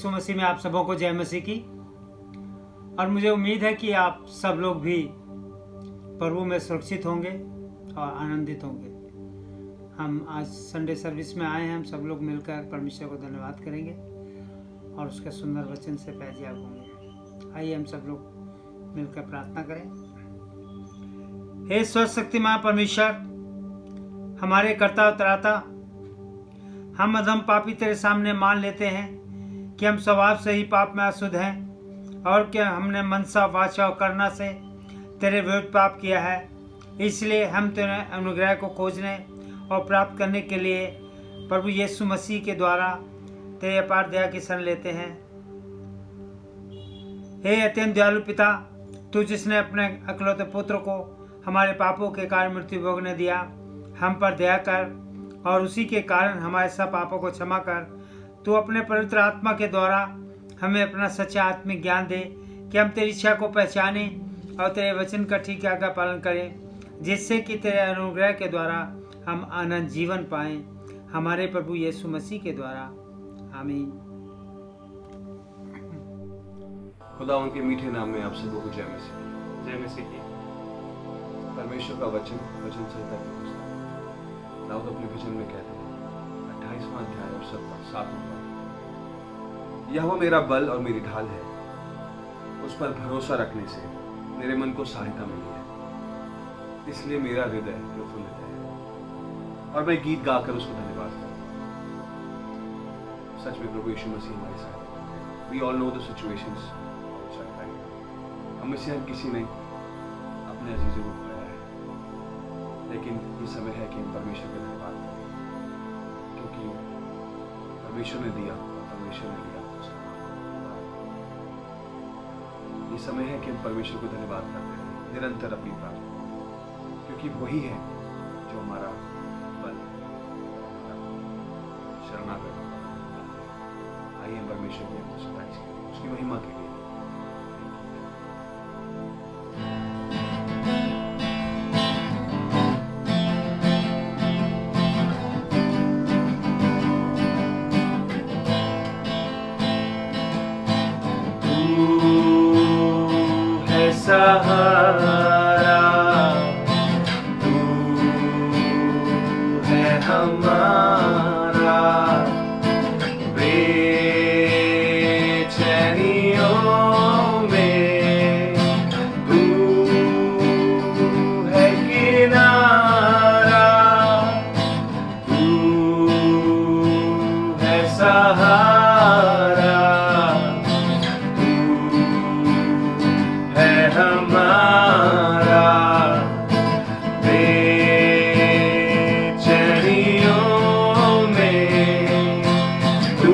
यीशु मसीह में आप सबों को जय मसीह की। और मुझे उम्मीद है कि आप सब लोग भी प्रभु में सुरक्षित होंगे और आनंदित होंगे। हम आज संडे सर्विस में आए हैं, हम सब लोग मिलकर परमेश्वर को धन्यवाद करेंगे और उसके सुंदर वचन से पैजियाब होंगे। आइए हम सब लोग मिलकर प्रार्थना करें। हे सर्वशक्तिमान परमेश्वर, हमारे कर्ता उतराता, हम अधम पापी तेरे सामने मान लेते हैं कि हम स्वभाव से ही पाप में अशुद्ध हैं और कि हमने मनसा वाचा और करना से तेरे विरुद्ध पाप किया है। इसलिए हम तेरे अनुग्रह को खोजने और प्राप्त करने के लिए प्रभु यीशु मसीह के द्वारा तेरे अपार दया की शरण लेते हैं। हे अत्यंत दयालु पिता, तू जिसने अपने अकलौते पुत्र को हमारे पापों के कारण मृत्यु भोगने दिया, हम पर दया कर और उसी के कारण हमारे सब पापों को क्षमा कर। तू अपने पवित्र आत्मा के द्वारा हमें अपना सच्चा आत्मिक ज्ञान दे कि हम तेरी इच्छा को पहचाने और तेरे वचन का ठीक आज्ञा पालन करें, जिससे कि तेरे अनुग्रह के द्वारा हम आनंद जीवन पाएं, हमारे प्रभु यीशु मसीह के द्वारा, आमीन। खुदा उनके मीठे नाम में आप सबको जय मसीह। जय मसीह की। परमेश्वर का वचन संहिता की पुस्तक दाऊद अपने वचन में कहते हैं 28वां अध्याय और 7वां पद, यहोवा मेरा बल और मेरी ढाल है, उस पर भरोसा रखने से मेरे मन को सहायता मिली है। इसलिए मेरा हृदय प्रफुल्लित है और मैं गीत गाकर उसको धन्यवाद करता हूँ। सच में प्रभु यीशु मसीह हमारे साथ। We all know the situations outside time. हम में से हर किसी ने अपने अजीजों को खोया है, लेकिन ये समय है कि हम परमेश्वर का धन्यवाद करें, क्योंकि परमेश्वर ने दिया और परमेश्वर ने लिया। ये समय है कि हम परमेश्वर को धन्यवाद करते हैं निरंतर अपनी प्रार्थना, क्योंकि वही है जो हमारा बल, शरणागत। आइए हम परमेश्वर की स्तुति करें उसकी महिमा के लिए। सहारा तू है हमारा, बेचैनियों में तू है किनारा, तू है सहारा, हमारा बेचैनियों में तू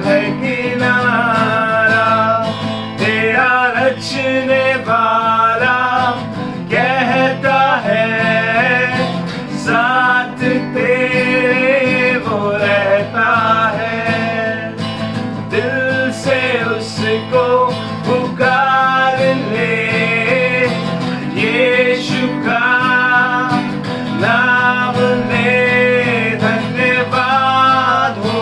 है किनारा। तेरा रचने वाला कहता है साथ तेरे वो रहता है, दिल से उसको पुकार ले, यीशु का नाम ले। धन्यवाद हो,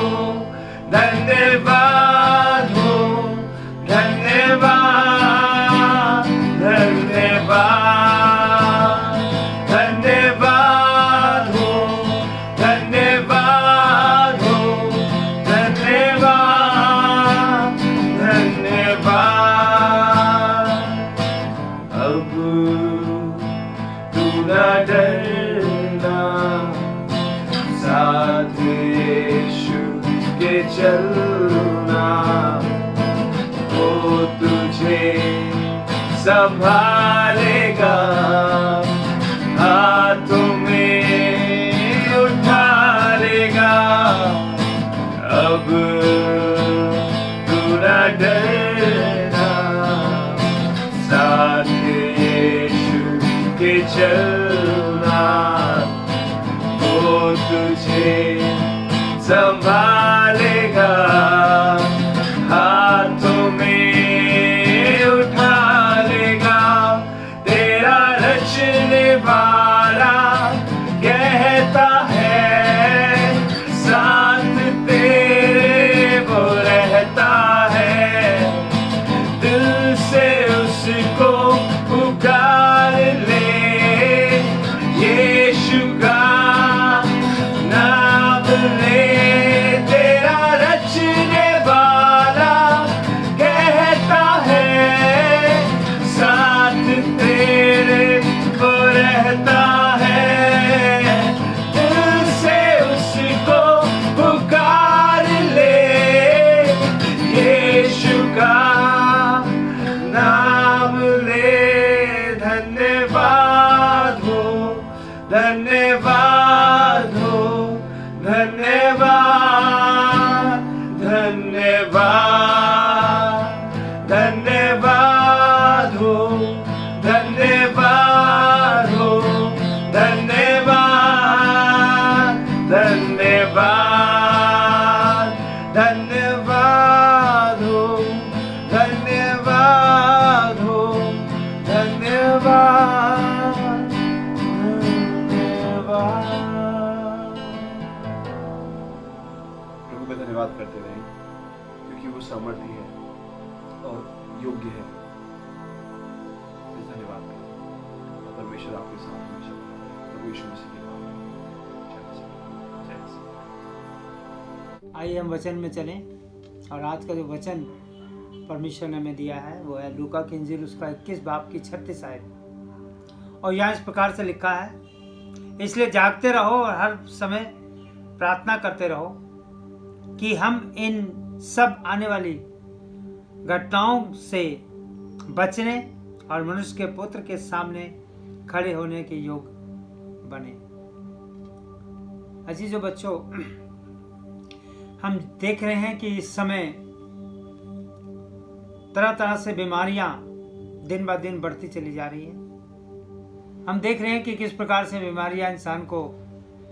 धन्यवाद हो, धन्यवाद, धन्यवाद, धन्यवाद हो, धन्यवाद हो, धन्यवाद, धन्यवाद। अब तू न डरना, साथ यीशु के चलना, वो तुझे संभालेगा, हाथों में उठा लेगा। अब तू न डरना, साथ यीशु के चलना, वो तुझे संभालेगा, हाथों में उठा लेगा। तेरा रचने वाला कहता है साथ तेरे धन्यवाद हो, धन्यवाद, धन्यवाद, धन्यवाद हो, धन्यवाद हो, धन्यवाद, धन्यवाद, धन्यवाद हो, धन्यवाद हो, धन्यवाद, धन्यवाद। प्रभु का धन्यवाद करते रहें क्योंकि वो सामर्थ्य है और योग्य है। धन्यवाद करें और परमेश्वर आपके साथ हमेशा बना रहे। प्रभु यीशु मसीह के नाम में जय मसीह। जय मसीह। आइए हम वचन में चलें और आज का जो वचन परमेश्वर ने हमें दिया है वो है लूका की इंजील उसका 21 बाब की 36 आयत। और यहाँ इस प्रकार से लिखा है, इसलिए जागते रहो और हर समय प्रार्थना करते रहो कि हम इन सब आने वाली घटनाओं से बचने और मनुष्य के पुत्र के सामने खड़े होने के योग बने। अजीजों बच्चों, हम देख रहे हैं कि इस समय तरह तरह से बीमारियां दिन ब दिन बढ़ती चली जा रही है। हम देख रहे हैं कि किस प्रकार से बीमारियां इंसान को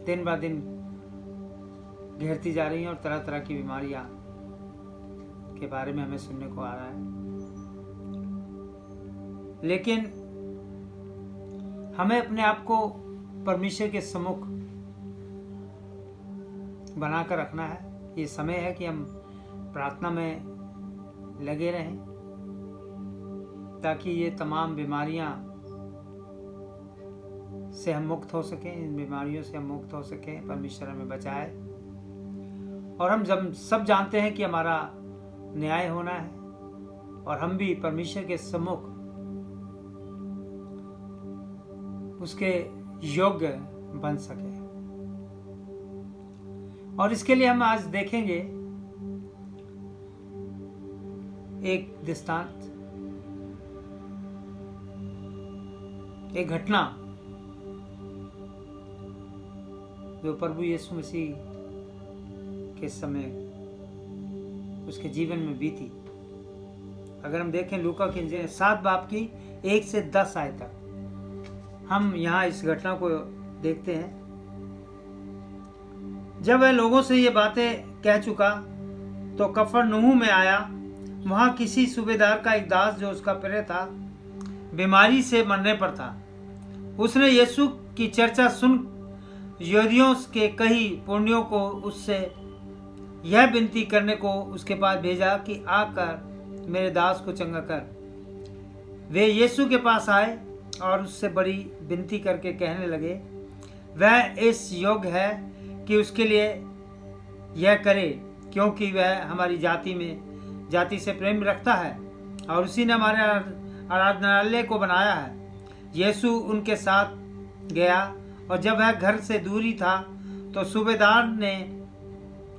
दिन ब दिन घेरती जा रही हैं और तरह तरह की बीमारियां के बारे में हमें सुनने को आ रहा है। लेकिन हमें अपने आप को परमेश्वर के सम्मुख बनाकर रखना है। ये समय है कि हम प्रार्थना में लगे रहें ताकि ये तमाम बीमारियां से हम मुक्त हो सकें, इन बीमारियों से हम मुक्त हो सकें, परमेश्वर हमें बचाए। और हम जब सब जानते हैं कि हमारा न्याय होना है और हम भी परमेश्वर के सम्मुख उसके योग्य बन सके। और इसके लिए हम आज देखेंगे एक दृष्टांत, एक घटना जो प्रभु यीशु मसीह के समय उसके जीवन में बीती। अगर हम देखें लूका की इंजील 7 बाब की 1 से 10 आयत तक, हम यहाँ इस घटना को देखते हैं। जब वह लोगों से ये बातें कह चुका तो कफरनहूम में आया। वहाँ किसी सूबेदार का एक दास जो उसका प्रिय था बीमारी से मरने पर था। उसने यीशु की चर्चा सुन यहूदियों के कई पुण्यों को उससे यह विनती करने को उसके पास भेजा कि आकर मेरे दास को चंगा कर। वे यीशु के पास आए और उससे बड़ी विनती करके कहने लगे, वह इस योग्य है कि उसके लिए यह करे, क्योंकि वह हमारी जाति से प्रेम रखता है और उसी ने हमारे आराधनालय को बनाया है। यीशु उनके साथ गया और जब वह घर से दूरी था तो सूबेदार ने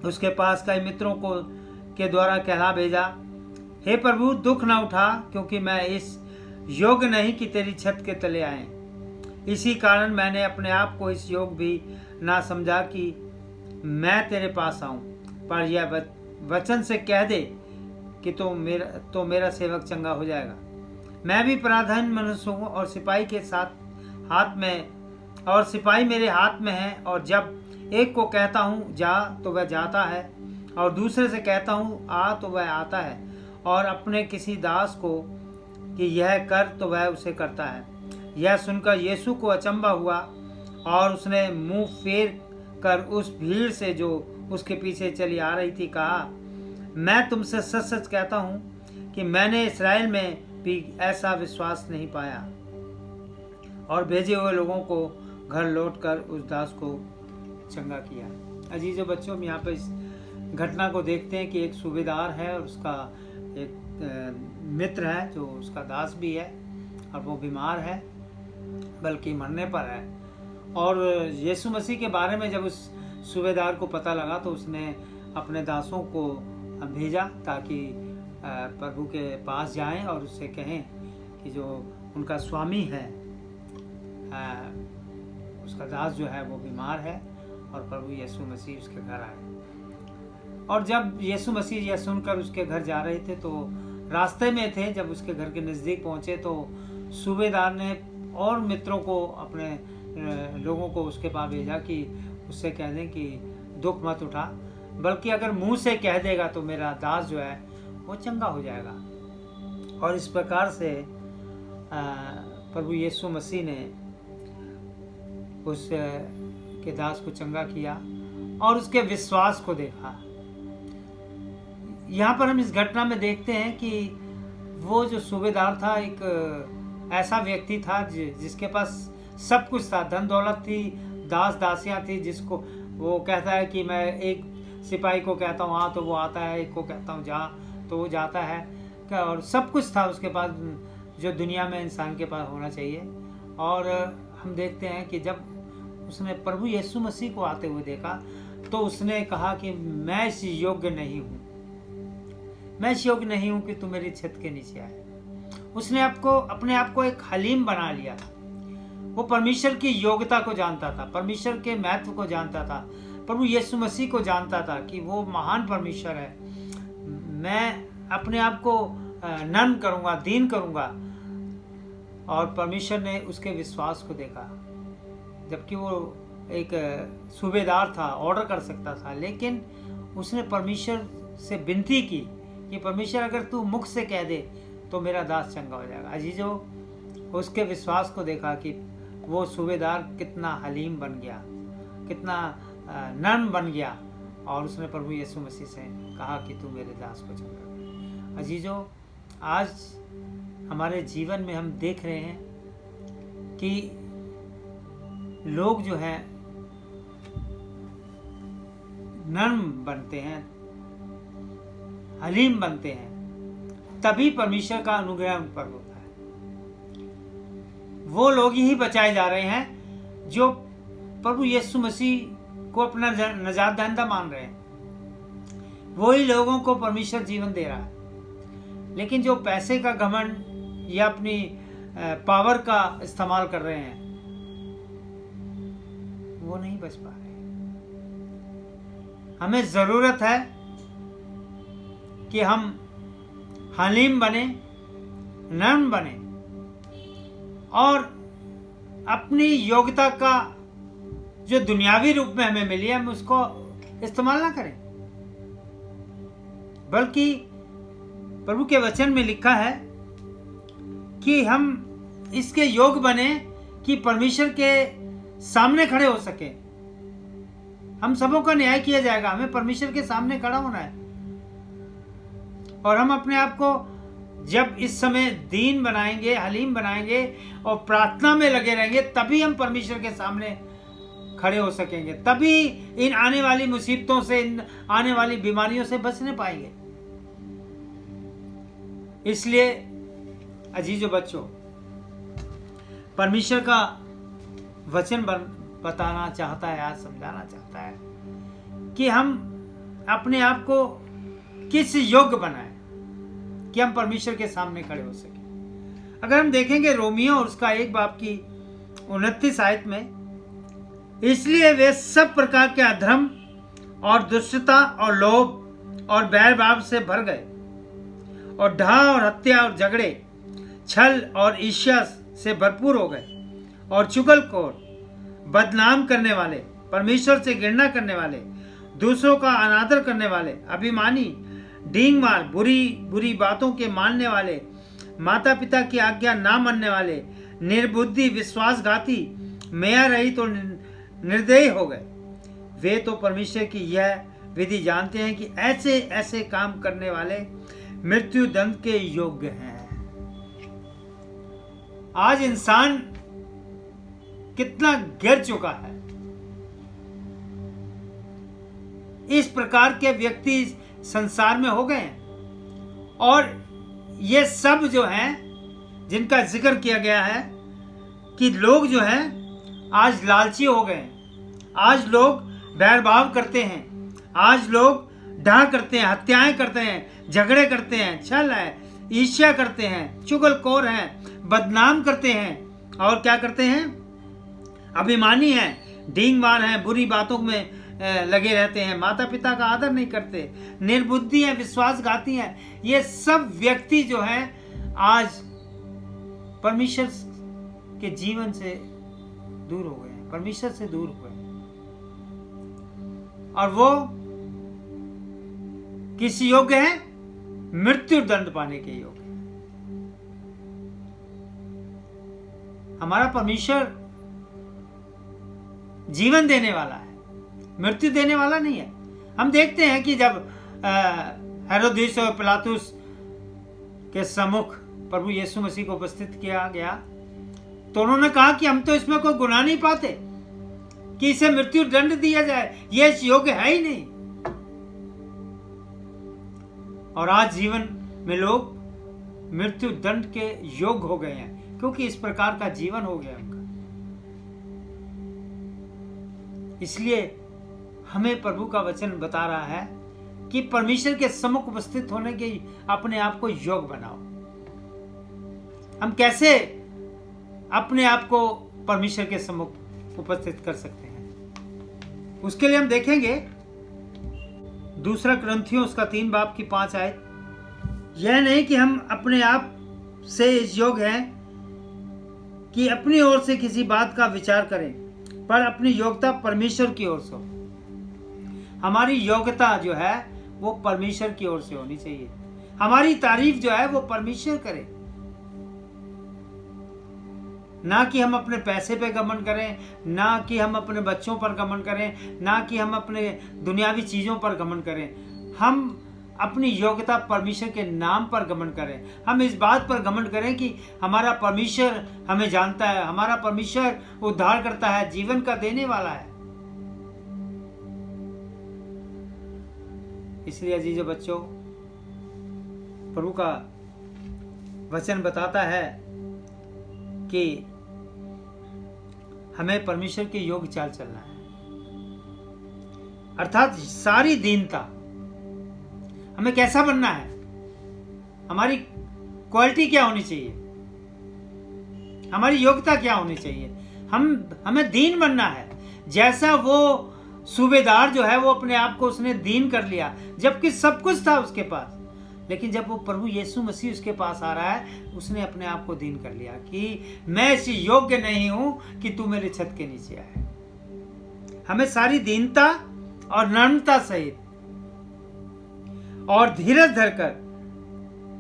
उसके पास कई मित्रों को के द्वारा कहला भेजा, हे प्रभु, दुख न उठा, क्योंकि मैं इस योग्य नहीं कि तेरी छत के तले आए। इसी कारण मैंने अपने आप को इस योग्य भी ना समझा कि मैं तेरे पास आऊं, पर यह वचन से कह दे कि तो मेरा सेवक चंगा हो जाएगा। मैं भी पराधीन मनुष्य हूँ और सिपाही मेरे हाथ में है, और जब एक को कहता हूँ जा तो वह जाता है और दूसरे से कहता हूँ आ तो वह आता है, और अपने किसी दास को कि यह कर तो वह उसे करता है। यह सुनकर यीशु को अचंभा हुआ और उसने मुंह फेर कर उस भीड़ से जो उसके पीछे चली आ रही थी कहा, मैं तुमसे सच सच कहता हूँ कि मैंने इस्राएल में भी ऐसा विश्वास नहीं पाया। और भेजे हुए लोगों को घर लौटकर उस दास को चंगा किया। अजीजों बच्चों, हम यहाँ पर इस घटना को देखते हैं कि एक सूबेदार है और उसका एक मित्र है जो उसका दास भी है, और वो बीमार है, बल्कि मरने पर है। और यीशु मसीह के बारे में जब उस सूबेदार को पता लगा तो उसने अपने दासों को भेजा ताकि प्रभु के पास जाएं और उससे कहें कि जो उनका स्वामी है उसका दास जो है वो बीमार है और प्रभु यीशु मसीह उसके घर आए। और जब यीशु मसीह यह सुनकर उसके घर जा रहे थे तो रास्ते में थे, जब उसके घर के नज़दीक पहुँचे तो सूबेदार ने और मित्रों को, अपने लोगों को उसके पास भेजा कि उससे कह दें कि दुख मत उठा, बल्कि अगर मुंह से कह देगा तो मेरा दास जो है वो चंगा हो जाएगा। और इस प्रकार से प्रभु यीशु मसीह ने उस के दास को चंगा किया और उसके विश्वास को देखा। यहाँ पर हम इस घटना में देखते हैं कि वो जो सूबेदार था एक ऐसा व्यक्ति था जिसके पास सब कुछ था, धन दौलत थी, दास दासियाँ थी, जिसको वो कहता है कि मैं एक सिपाही को कहता हूँ हाँ तो वो आता है, एक को कहता हूँ जा तो वो जाता है, और सब कुछ था उसके पास जो दुनिया में इंसान के पास होना चाहिए। और हम देखते हैं कि जब उसने प्रभु यीशु मसीह को आते हुए देखा तो उसने कहा कि मैं इस योग्य नहीं हूँ, मैं इस योग्य नहीं हूँ कि तू मेरी छत के नीचे आए। उसने अपने आप को एक हलीम बना लिया। वो परमेश्वर की योग्यता को जानता था, परमेश्वर के महत्व को जानता था, प्रभु यीशु मसीह को जानता था कि वो महान परमेश्वर है। मैं अपने आप को नर्म करूँगा, दीन करूँगा। और परमेश्वर ने उसके विश्वास को देखा, जबकि वो एक सूबेदार था, ऑर्डर कर सकता था, लेकिन उसने परमेश्वर से विनती की कि परमेश्वर अगर तू मुख से कह दे तो मेरा दास चंगा हो जाएगा। अजीजों, उसके विश्वास को देखा कि वो सूबेदार कितना हलीम बन गया, कितना नर्म बन गया, और उसने प्रभु यीशु मसीह से कहा कि तू मेरे दास को चंगा कर। अजीजों, आज हमारे जीवन में हम देख रहे हैं कि लोग जो हैं नर्म बनते हैं, हलीम बनते हैं, तभी परमेश्वर का अनुग्रह उन पर होता है। वो लोग ही बचाए जा रहे हैं जो प्रभु यीशु मसीह को अपना नजात दहिंदा मान रहे हैं। वही लोगों को परमेश्वर जीवन दे रहा है। लेकिन जो पैसे का घमंड या अपनी पावर का इस्तेमाल कर रहे हैं, वो नहीं बच पा रहे। हमें जरूरत है कि हम हलीम बने, नर्म बने और अपनी योग्यता का जो दुनियावी रूप में हमें मिली है हम उसको इस्तेमाल ना करें, बल्कि प्रभु के वचन में लिखा है कि हम इसके योग्य बने कि परमेश्वर के सामने खड़े हो सके। हम सबों का न्याय किया जाएगा, हमें परमेश्वर के सामने खड़ा होना है। और हम अपने आप को जब इस समय दीन बनाएंगे, हलीम बनाएंगे और प्रार्थना में लगे रहेंगे, तभी हम परमेश्वर के सामने खड़े हो सकेंगे। तभी इन आने वाली मुसीबतों से, इन आने वाली बीमारियों से बचने पाएंगे। इसलिए अजीजों बच्चों, परमेश्वर का वचन बताना चाहता है, आज समझाना चाहता है कि हम अपने आप को किस योग्य बनाएं कि हम परमेश्वर के सामने खड़े हो सके। अगर हम देखेंगे रोमियो और उसका 1 बाब की 29 आयत में, इसलिए वे सब प्रकार के अधर्म और दुष्टता और लोभ और बैर भाव से भर गए और ढा और हत्या और झगड़े, छल और ईर्ष्या से भरपूर हो गए और चुगलखोर, बदनाम करने वाले, परमेश्वर से घृणा करने वाले, दूसरों का अनादर करने वाले, अभिमानी, डींग मार, बुरी बुरी बातों के मानने वाले, माता पिता की आज्ञा ना मानने वाले, निर्बुद्धि, विश्वासघाती, मेया रहित और निर्दयी हो गए। वे तो परमेश्वर की यह विधि जानते हैं कि ऐसे ऐसे काम करने वाले मृत्यु दंड के योग्य हैं। आज इंसान कितना गिर चुका है। इस प्रकार के व्यक्ति संसार में हो गए हैं। और ये सब जो हैं जिनका जिक्र किया गया है कि लोग जो हैं आज लालची हो गए हैं, आज लोग बैरभाव करते हैं, आज लोग डाह करते हैं, हत्याएं करते हैं, झगड़े करते हैं, छल है, ईर्ष्या करते हैं, चुगलखोर हैं, बदनाम करते हैं और क्या करते हैं, अभिमानी हैं, डींगमार हैं, बुरी बातों में लगे रहते हैं, माता पिता का आदर नहीं करते, निर्बुद्धि हैं, विश्वासघाती हैं। ये सब व्यक्ति जो हैं आज परमेश्वर के जीवन से दूर हो गए हैं, परमेश्वर से दूर हुए हैं, और वो किस योग्य हैं? मृत्यु दंड पाने के योग्य। हमारा परमेश्वर जीवन देने वाला है, मृत्यु देने वाला नहीं है। हम देखते हैं कि जब हेरोदेस और पिलातुस के सम्मुख प्रभु यीशु मसीह को उपस्थित किया गया तो उन्होंने कहा कि हम तो इसमें कोई गुनाह नहीं पाते कि इसे मृत्यु दंड दिया जाए, ये इस योग्य है ही नहीं। और आज जीवन में लोग मृत्यु दंड के योग्य हो गए हैं क्योंकि इस प्रकार का जीवन हो गया उनका। इसलिए हमें प्रभु का वचन बता रहा है कि परमेश्वर के सम्मुख उपस्थित होने के अपने आप को योग्य बनाओ। हम कैसे अपने आप को परमेश्वर के सम्मुख उपस्थित कर सकते हैं? उसके लिए हम देखेंगे 2 कुरिन्थियों उसका 3 बाब की 5 आयत। यह नहीं कि हम अपने आप से इस योग्य हैं कि अपनी ओर से किसी बात का विचार करें, पर अपनी योग्यता परमेश्वर की ओर से हो। हमारी योग्यता जो है वो परमेश्वर की ओर से होनी चाहिए। हमारी तारीफ जो है वो परमेश्वर करे, ना कि हम अपने पैसे पे घमंड करें, ना कि हम अपने बच्चों पर घमंड करें, ना कि हम अपने दुनियावी चीजों पर घमंड करें। हम अपनी योग्यता परमेश्वर के नाम पर घमंड करें। हम इस बात पर घमंड करें कि हमारा परमेश्वर हमें जानता है, हमारा परमेश्वर उद्धार करता है, जीवन का देने वाला है। इसलिए अजीजों बच्चों, प्रभु का वचन बताता है कि हमें परमेश्वर के योग्य चाल चलना है, अर्थात सारी दीनता। हमें कैसा बनना है? हमारी क्वालिटी क्या होनी चाहिए? हमारी योग्यता क्या होनी चाहिए? हमें दीन बनना है। जैसा वो सूबेदार जो है वो अपने आप को उसने दीन कर लिया, जबकि सब कुछ था उसके पास, लेकिन जब वो प्रभु यीशु मसीह उसके पास आ रहा है, उसने अपने आप को दीन कर लिया कि मैं इस योग्य नहीं हूं कि तू मेरे छत के नीचे आए। हमें सारी दीनता और नम्रता सहित और धीरज धरकर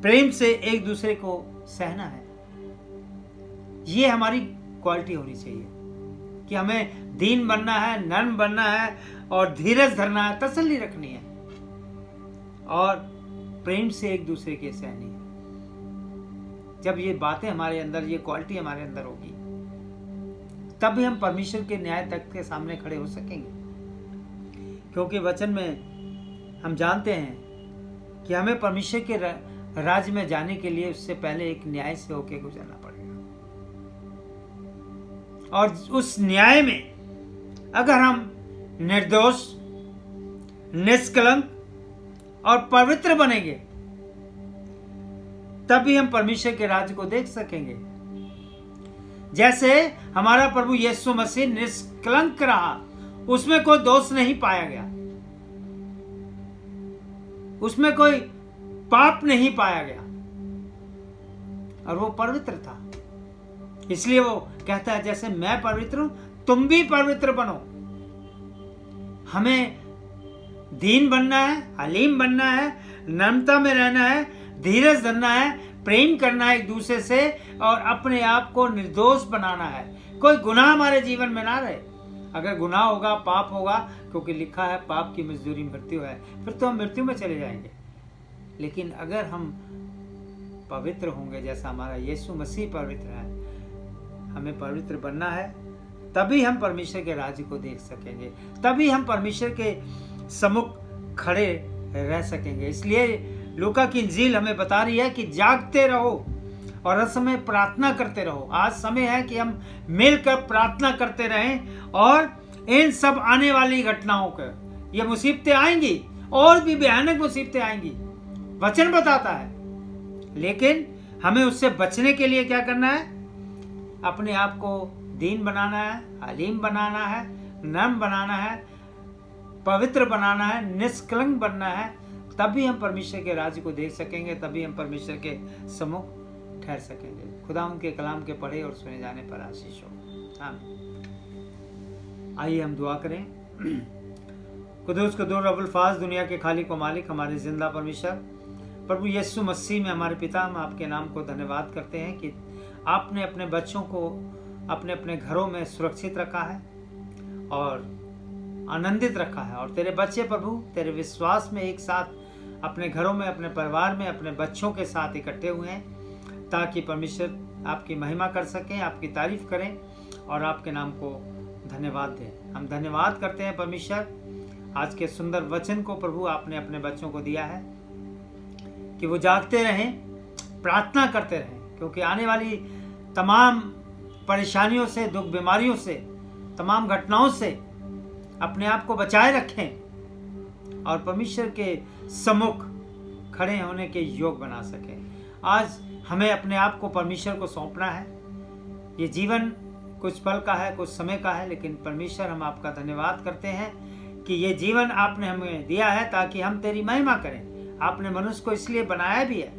प्रेम से एक दूसरे को सहना है। ये हमारी क्वालिटी होनी चाहिए कि हमें दीन बनना है, नर्म बनना है और धीरज धरना है, तसल्ली रखनी है और प्रेम से एक दूसरे के सहनी है। जब ये बातें हमारे अंदर, ये क्वालिटी हमारे अंदर होगी, तब भी हम परमेश्वर के न्याय तख्त के सामने खड़े हो सकेंगे। क्योंकि वचन में हम जानते हैं कि हमें परमेश्वर के राज्य में जाने के लिए उससे पहले एक न्याय से होकर गुजरना पड़ेगा, और उस न्याय में अगर हम निर्दोष, निष्कलंक और पवित्र बनेंगे, तभी हम परमेश्वर के राज्य को देख सकेंगे। जैसे हमारा प्रभु यीशु मसीह निष्कलंक रहा, उसमें कोई दोष नहीं पाया गया, उसमें कोई पाप नहीं पाया गया, और वो पवित्र था। इसलिए वो कहता है जैसे मैं पवित्र हूं तुम भी पवित्र बनो। हमें दीन बनना है, हलीम बनना है, नम्रता में रहना है, धीरज धरना है, प्रेम करना है एक दूसरे से, और अपने आप को निर्दोष बनाना है। कोई गुनाह हमारे जीवन में ना रहे। अगर गुनाह होगा, पाप होगा, क्योंकि लिखा है पाप की मजदूरी मृत्यु है, फिर तो हम मृत्यु में चले जाएंगे। लेकिन अगर हम पवित्र होंगे जैसा हमारा यीशु मसीह पवित्र है, हमें पवित्र बनना है, तभी हम परमेश्वर के राज्य को देख सकेंगे, तभी हम परमेश्वर के सम्मुख खड़े रह सकेंगे। इसलिए लूका की इंजील हमें बता रही है कि जागते रहो और हर समय प्रार्थना करते रहो। आज समय है कि हम मिलकर प्रार्थना करते रहें, और इन सब आने वाली घटनाओं को, ये मुसीबतें आएंगी, और भी भयानक मुसीबतें आएंगी, वचन बताता है। लेकिन हमें उससे बचने के लिए क्या करना है? अपने आप को दीन बनाना है, हलीम बनाना है, नर्म बनाना है, पवित्र बनाना है, निष्कलंक बनना है, तभी हम परमेश्वर के राज्य को देख सकेंगे, तभी हम परमेश्वर के सम्मुख ठहर सकेंगे। खुदा उनके कलाम के पढ़े और सुने जाने पर आशीष हो। आमीन। आइए हम दुआ करें। कुदूस कुदूर रब्बुल फाज, दुनिया के खालिक व मालिक, हमारे जिंदा परमेश्वर प्रभु यीशु मसीह में हमारे पिता, हम आपके नाम को धन्यवाद करते हैं कि आपने अपने बच्चों को अपने अपने घरों में सुरक्षित रखा है और आनंदित रखा है। और तेरे बच्चे प्रभु तेरे विश्वास में एक साथ अपने घरों में, अपने परिवार में, अपने बच्चों के साथ इकट्ठे हुए हैं ताकि परमेश्वर आपकी महिमा कर सकें, आपकी तारीफ करें और आपके नाम को धन्यवाद दें। हम धन्यवाद करते हैं परमेश्वर, आज के सुंदर वचन को प्रभु आपने अपने बच्चों को दिया है कि वो जागते रहें, प्रार्थना करते रहें, क्योंकि आने वाली तमाम परेशानियों से, दुख बीमारियों से, तमाम घटनाओं से अपने आप को बचाए रखें और परमेश्वर के सम्मुख खड़े होने के योग बना सकें। आज हमें अपने आप को परमेश्वर को सौंपना है। ये जीवन कुछ पल का है, कुछ समय का है, लेकिन परमेश्वर हम आपका धन्यवाद करते हैं कि ये जीवन आपने हमें दिया है ताकि हम तेरी महिमा करें। आपने मनुष्य को इसलिए बनाया भी है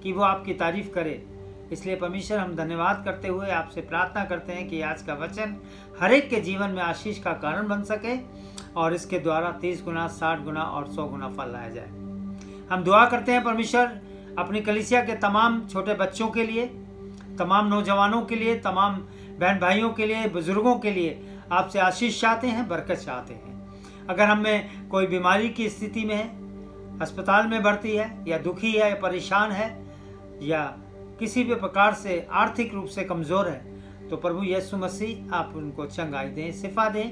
कि वो आपकी तारीफ करे। इसलिए परमेश्वर हम धन्यवाद करते हुए आपसे प्रार्थना करते हैं कि आज का वचन हर एक के जीवन में आशीष का कारण बन सके और इसके द्वारा 30 गुना, 60 गुना और 100 गुना फल लाया जाए। हम दुआ करते हैं परमेश्वर अपनी कलीसिया के तमाम छोटे बच्चों के लिए, तमाम नौजवानों के लिए, तमाम बहन भाइयों के लिए, बुजुर्गों के लिए आपसे आशीष चाहते हैं, बरकत चाहते हैं। अगर हमें कोई बीमारी की स्थिति में है, अस्पताल में भर्ती है या दुखी है या परेशान है या किसी भी प्रकार से आर्थिक रूप से कमज़ोर है, तो प्रभु यीशु मसीह आप उनको चंगाई दें, शिफा दें,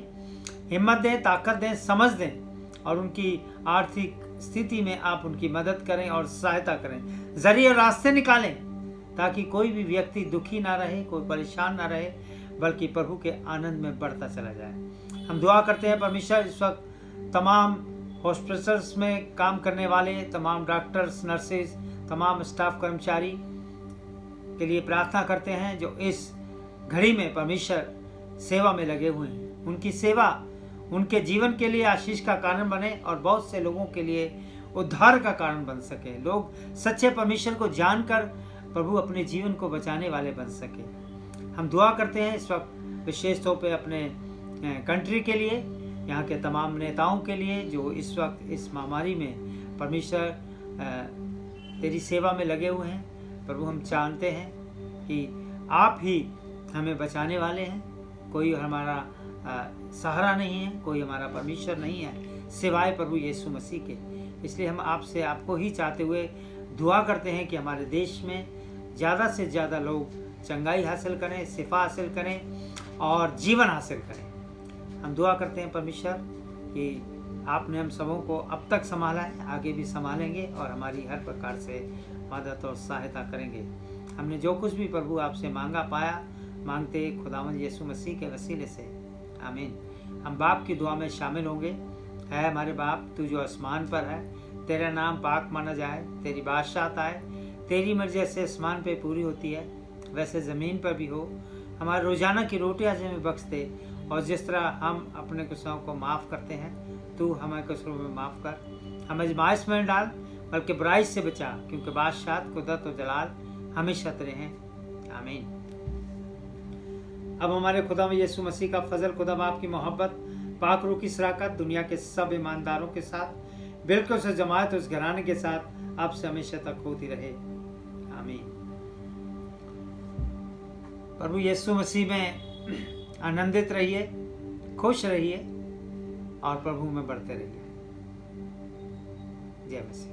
हिम्मत दें, ताकत दें, समझ दें और उनकी आर्थिक स्थिति में आप उनकी मदद करें और सहायता करें, जरिए और रास्ते निकालें ताकि कोई भी व्यक्ति दुखी ना रहे, कोई परेशान ना रहे, बल्कि प्रभु के आनंद में बढ़ता चला जाए। हम दुआ करते हैं परमेश्वर इस वक्त तमाम हॉस्पिटल्स में काम करने वाले तमाम डॉक्टर्स, नर्सेज, तमाम स्टाफ कर्मचारी के लिए प्रार्थना करते हैं जो इस घड़ी में परमेश्वर सेवा में लगे हुए हैं। उनकी सेवा उनके जीवन के लिए आशीष का कारण बने और बहुत से लोगों के लिए उद्धार का कारण बन सके। लोग सच्चे परमेश्वर को जानकर प्रभु अपने जीवन को बचाने वाले बन सके। हम दुआ करते हैं इस वक्त विशेष तौर पे अपने कंट्री के लिए, यहाँ के तमाम नेताओं के लिए जो इस वक्त इस महामारी में परमेश्वर तेरी सेवा में लगे हुए हैं। प्रभु हम जानते हैं कि आप ही हमें बचाने वाले हैं, कोई हमारा सहारा नहीं है, कोई हमारा परमेश्वर नहीं है सिवाय प्रभु यीशु मसीह के। इसलिए हम आपसे आपको ही चाहते हुए दुआ करते हैं कि हमारे देश में ज़्यादा से ज़्यादा लोग चंगाई हासिल करें, शिफा हासिल करें और जीवन हासिल करें। हम दुआ करते हैं परमेश्वर कि आपने हम सबों को अब तक संभाला है, आगे भी संभालेंगे और हमारी हर प्रकार से मदद और सहायता करेंगे। हमने जो कुछ भी प्रभु आपसे मांगा पाया, मांगते खुदावंद यीशु मसीह के वसीले से, आमीन। हम बाप की दुआ में शामिल होंगे। है हमारे बाप, तू जो आसमान पर है, तेरा नाम पाक माना जाए, तेरी बादशाहत आए, तेरी मर्जी जैसे आसमान पे पूरी होती है वैसे ज़मीन पर भी हो। हमारे रोज़ाना की रोटी आज हमें बख्श दे और जिस तरह हम अपने गुस्सों को माफ़ करते हैं, तू हमारे कसूरों में माफ़ कर। हमें आज़माइश में डाल बल्कि बुराई से बचा, क्योंकि बादशाहत, कुदरत और जलाल हमेशा तेरे हैं, आमीन। अब हमारे खुदा में यीशु मसीह का फजल, खुदा बाप की मोहब्बत, पाक रूह की शराकत दुनिया के सब ईमानदारों के साथ, बिल्कुल से जमात उस घराने के साथ आपसे हमेशा तक होती रहे, आमीन। प्रभु यीशु मसीह में आनंदित रहिए, खुश रहिए और प्रभु में बढ़ते रहिए। जय मसीह।